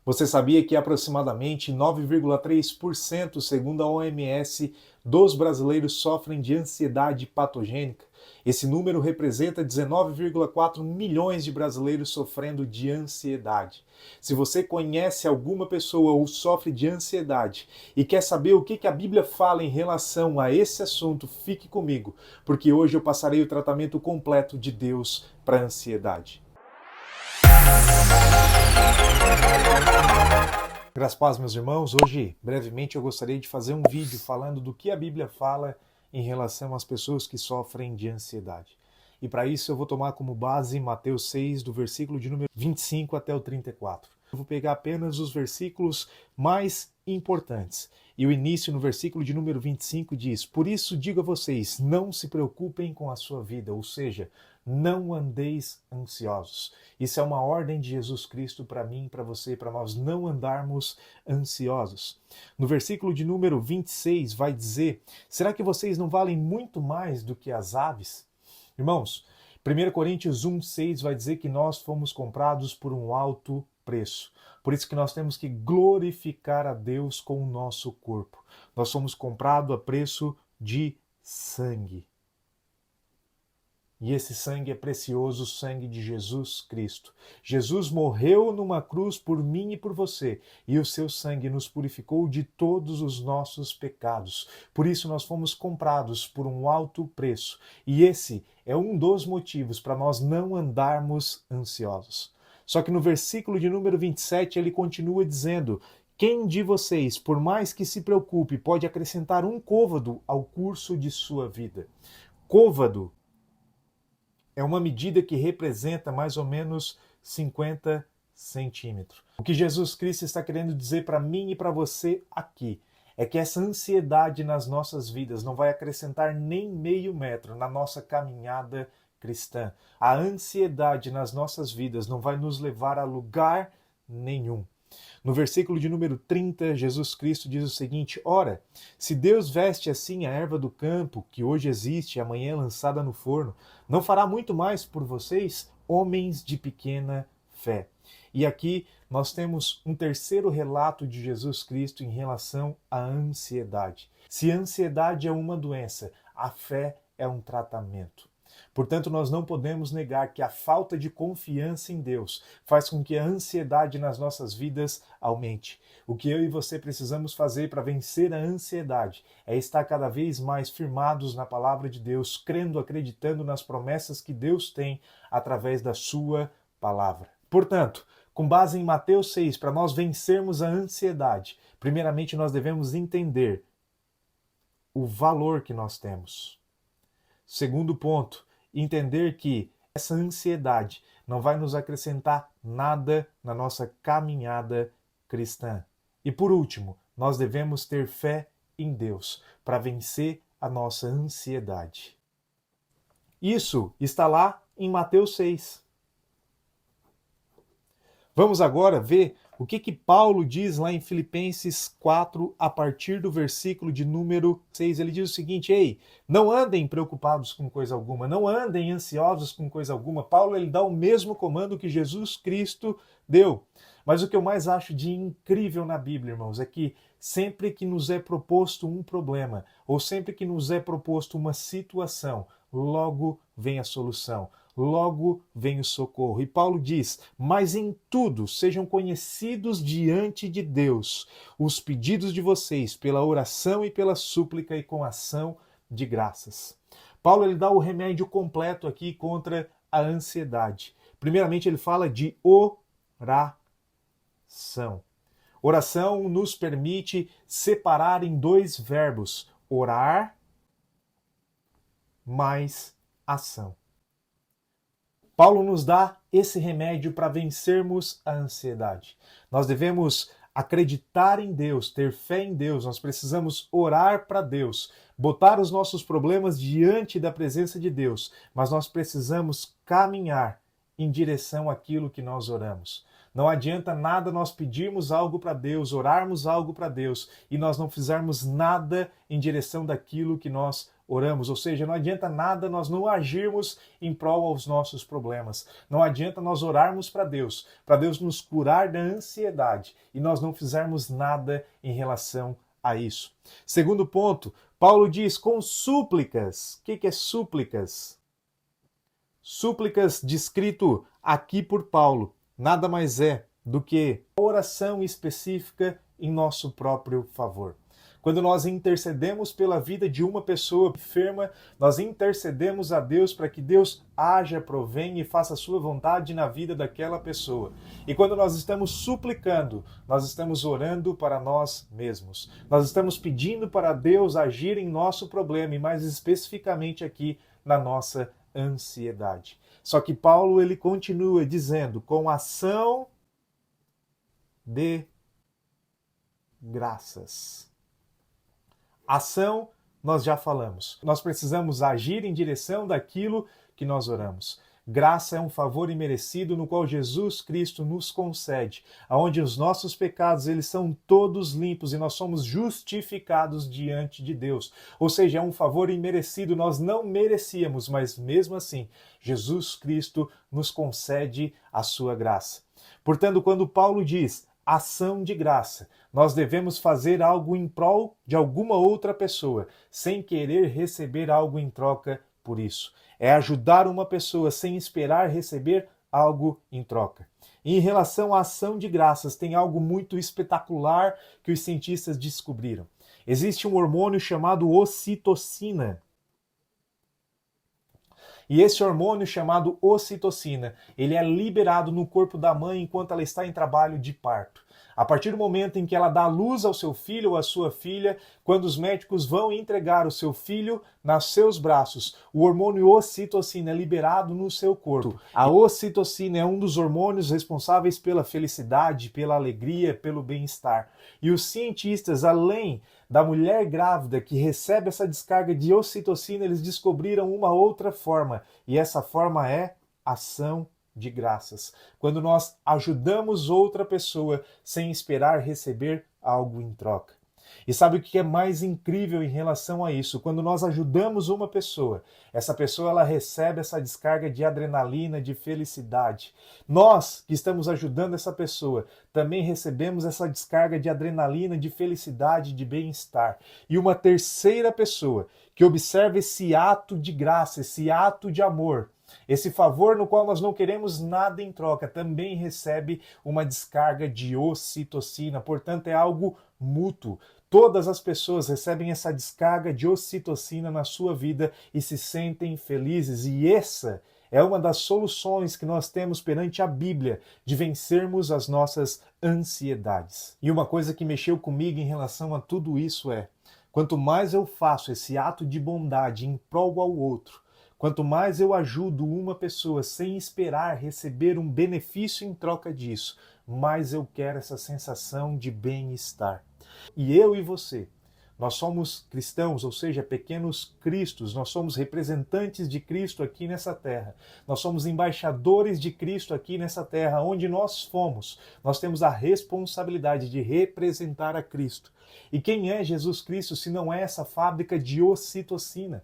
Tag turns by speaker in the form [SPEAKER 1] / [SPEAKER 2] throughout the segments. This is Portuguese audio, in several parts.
[SPEAKER 1] Você sabia que aproximadamente 9,3%, segundo a OMS, dos brasileiros sofrem de ansiedade patogênica? Esse número representa 19,4 milhões de brasileiros sofrendo de ansiedade. Se você conhece alguma pessoa ou sofre de ansiedade e quer saber o que a Bíblia fala em relação a esse assunto, fique comigo, porque hoje eu passarei o tratamento completo de Deus para a ansiedade. Graças a Deus, meus irmãos, hoje, brevemente, eu gostaria de fazer um vídeo falando do que a Bíblia fala em relação às pessoas que sofrem de ansiedade. E para isso eu vou tomar como base Mateus 6, do versículo de número 25 até o 34. Eu vou pegar apenas os versículos mais importantes. E o início no versículo de número 25 diz: Por isso digo a vocês, não se preocupem com a sua vida, ou seja, não andeis ansiosos. Isso é uma ordem de Jesus Cristo para mim, para você, para nós não andarmos ansiosos. No versículo de número 26 vai dizer: será que vocês não valem muito mais do que as aves? Irmãos, 1 Coríntios 1,6 vai dizer que nós fomos comprados por um alto preço. Por isso que nós temos que glorificar a Deus com o nosso corpo. Nós somos comprados a preço de sangue. E esse sangue é precioso, o sangue de Jesus Cristo. Jesus morreu numa cruz por mim e por você, e o seu sangue nos purificou de todos os nossos pecados. Por isso nós fomos comprados por um alto preço. E esse é um dos motivos para nós não andarmos ansiosos. Só que no versículo de número 27 ele continua dizendo: quem de vocês, por mais que se preocupe, pode acrescentar um côvado ao curso de sua vida? Côvado é uma medida que representa mais ou menos 50 centímetros. O que Jesus Cristo está querendo dizer para mim e para você aqui é que essa ansiedade nas nossas vidas não vai acrescentar nem meio metro na nossa caminhada cristã. A ansiedade nas nossas vidas não vai nos levar a lugar nenhum. No versículo de número 30, Jesus Cristo diz o seguinte: ora, se Deus veste assim a erva do campo, que hoje existe e amanhã é lançada no forno, não fará muito mais por vocês, homens de pequena fé? E aqui nós temos um terceiro relato de Jesus Cristo em relação à ansiedade. Se a ansiedade é uma doença, a fé é um tratamento. Portanto, nós não podemos negar que a falta de confiança em Deus faz com que a ansiedade nas nossas vidas aumente. O que eu e você precisamos fazer para vencer a ansiedade é estar cada vez mais firmados na palavra de Deus, crendo, acreditando nas promessas que Deus tem através da sua palavra. Portanto, com base em Mateus 6, para nós vencermos a ansiedade, primeiramente nós devemos entender o valor que nós temos. Segundo ponto, entender que essa ansiedade não vai nos acrescentar nada na nossa caminhada cristã. E por último, nós devemos ter fé em Deus para vencer a nossa ansiedade. Isso está lá em Mateus 6. Vamos agora ver o que Paulo diz lá em Filipenses 4, a partir do versículo de número 6. Ele diz o seguinte: ei, não andem preocupados com coisa alguma, não andem ansiosos com coisa alguma. Paulo ele dá o mesmo comando que Jesus Cristo deu. Mas o que eu mais acho de incrível na Bíblia, irmãos, é que sempre que nos é proposto um problema, ou sempre que nos é proposto uma situação, logo vem a solução. Logo vem o socorro. E Paulo diz: mas em tudo sejam conhecidos diante de Deus os pedidos de vocês pela oração e pela súplica e com ação de graças. Paulo ele dá o remédio completo aqui contra a ansiedade. Primeiramente ele fala de oração. Oração nos permite separar em dois verbos: orar mais ação. Paulo nos dá esse remédio para vencermos a ansiedade. Nós devemos acreditar em Deus, ter fé em Deus, nós precisamos orar para Deus, botar os nossos problemas diante da presença de Deus, mas nós precisamos caminhar em direção àquilo que nós oramos. Não adianta nada nós pedirmos algo para Deus, orarmos algo para Deus e nós não fizermos nada em direção daquilo que nós oramos. Ou seja, não adianta nada nós não agirmos em prol aos nossos problemas. Não adianta nós orarmos para Deus nos curar da ansiedade e nós não fizermos nada em relação a isso. Segundo ponto, Paulo diz com súplicas. O que é súplicas? Súplicas descrito aqui por Paulo nada mais é do que oração específica em nosso próprio favor. Quando nós intercedemos pela vida de uma pessoa enferma, nós intercedemos a Deus para que Deus haja, provenha e faça a sua vontade na vida daquela pessoa. E quando nós estamos suplicando, nós estamos orando para nós mesmos. Nós estamos pedindo para Deus agir em nosso problema e mais especificamente aqui na nossa ansiedade. Só que Paulo ele continua dizendo com ação de graças. Ação, nós já falamos. Nós precisamos agir em direção daquilo que nós oramos. Graça é um favor imerecido no qual Jesus Cristo nos concede, onde os nossos pecados eles são todos limpos e nós somos justificados diante de Deus. Ou seja, é um favor imerecido, nós não merecíamos, mas mesmo assim, Jesus Cristo nos concede a sua graça. Portanto, quando Paulo diz ação de graça, nós devemos fazer algo em prol de alguma outra pessoa, sem querer receber algo em troca por isso. É ajudar uma pessoa sem esperar receber algo em troca. E em relação à ação de graças, tem algo muito espetacular que os cientistas descobriram. Existe um hormônio chamado ocitocina. E esse hormônio chamado ocitocina, ele é liberado no corpo da mãe enquanto ela está em trabalho de parto. A partir do momento em que ela dá luz ao seu filho ou à sua filha, quando os médicos vão entregar o seu filho nos seus braços, o hormônio ocitocina é liberado no seu corpo. A ocitocina é um dos hormônios responsáveis pela felicidade, pela alegria, pelo bem-estar. E os cientistas, além da mulher grávida que recebe essa descarga de ocitocina, eles descobriram uma outra forma, e essa forma é ação de graças. Quando nós ajudamos outra pessoa sem esperar receber algo em troca. E sabe o que é mais incrível em relação a isso? Quando nós ajudamos uma pessoa, essa pessoa ela recebe essa descarga de adrenalina, de felicidade. Nós que estamos ajudando essa pessoa também recebemos essa descarga de adrenalina, de felicidade, de bem-estar. E uma terceira pessoa que observa esse ato de graça, esse ato de amor, esse favor no qual nós não queremos nada em troca, também recebe uma descarga de ocitocina, portanto é algo mútuo. Todas as pessoas recebem essa descarga de ocitocina na sua vida e se sentem felizes, e essa é uma das soluções que nós temos perante a Bíblia de vencermos as nossas ansiedades. E uma coisa que mexeu comigo em relação a tudo isso é, quanto mais eu faço esse ato de bondade em prol ao outro, quanto mais eu ajudo uma pessoa sem esperar receber um benefício em troca disso, mais eu quero essa sensação de bem-estar. E eu e você, nós somos cristãos, ou seja, pequenos cristos, nós somos representantes de Cristo aqui nessa terra, nós somos embaixadores de Cristo aqui nessa terra, onde nós fomos, nós temos a responsabilidade de representar a Cristo. E quem é Jesus Cristo se não é essa fábrica de ocitocina?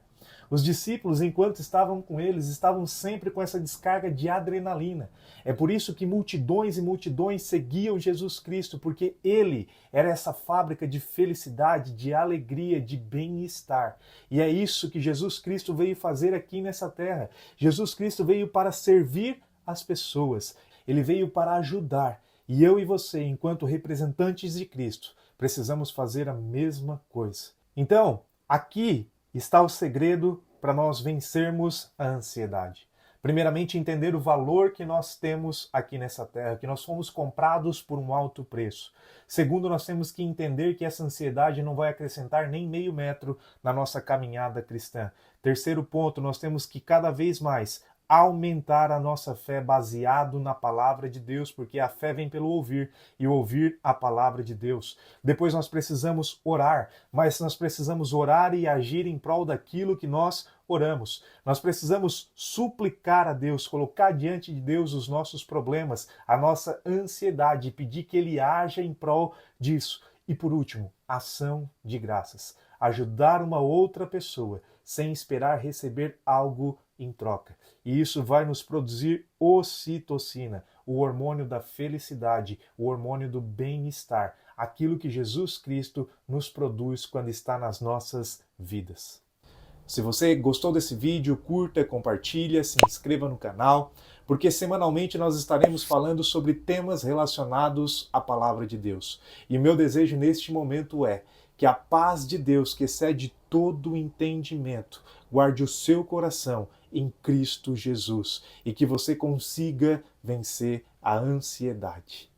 [SPEAKER 1] Os discípulos, enquanto estavam com eles, estavam sempre com essa descarga de adrenalina. É por isso que multidões e multidões seguiam Jesus Cristo, porque ele era essa fábrica de felicidade, de alegria, de bem-estar. E é isso que Jesus Cristo veio fazer aqui nessa terra. Jesus Cristo veio para servir as pessoas. Ele veio para ajudar. E eu e você, enquanto representantes de Cristo, precisamos fazer a mesma coisa. Então, aqui está o segredo para nós vencermos a ansiedade. Primeiramente, entender o valor que nós temos aqui nessa terra, que nós fomos comprados por um alto preço. Segundo, nós temos que entender que essa ansiedade não vai acrescentar nem meio metro na nossa caminhada cristã. Terceiro ponto, nós temos que cada vez mais aumentar a nossa fé baseado na palavra de Deus, porque a fé vem pelo ouvir e ouvir a palavra de Deus. Depois nós precisamos orar, mas nós precisamos orar e agir em prol daquilo que nós oramos. Nós precisamos suplicar a Deus, colocar diante de Deus os nossos problemas, a nossa ansiedade, e pedir que Ele haja em prol disso. E por último, ação de graças. ajudar uma outra pessoa sem esperar receber algo em troca. E isso vai nos produzir ocitocina, o hormônio da felicidade, o hormônio do bem-estar, aquilo que Jesus Cristo nos produz quando está nas nossas vidas. Se você gostou desse vídeo, curta, compartilha, se inscreva no canal, porque semanalmente nós estaremos falando sobre temas relacionados à Palavra de Deus. E o meu desejo neste momento é que a paz de Deus, que excede todo o entendimento, guarde o seu coração em Cristo Jesus e que você consiga vencer a ansiedade.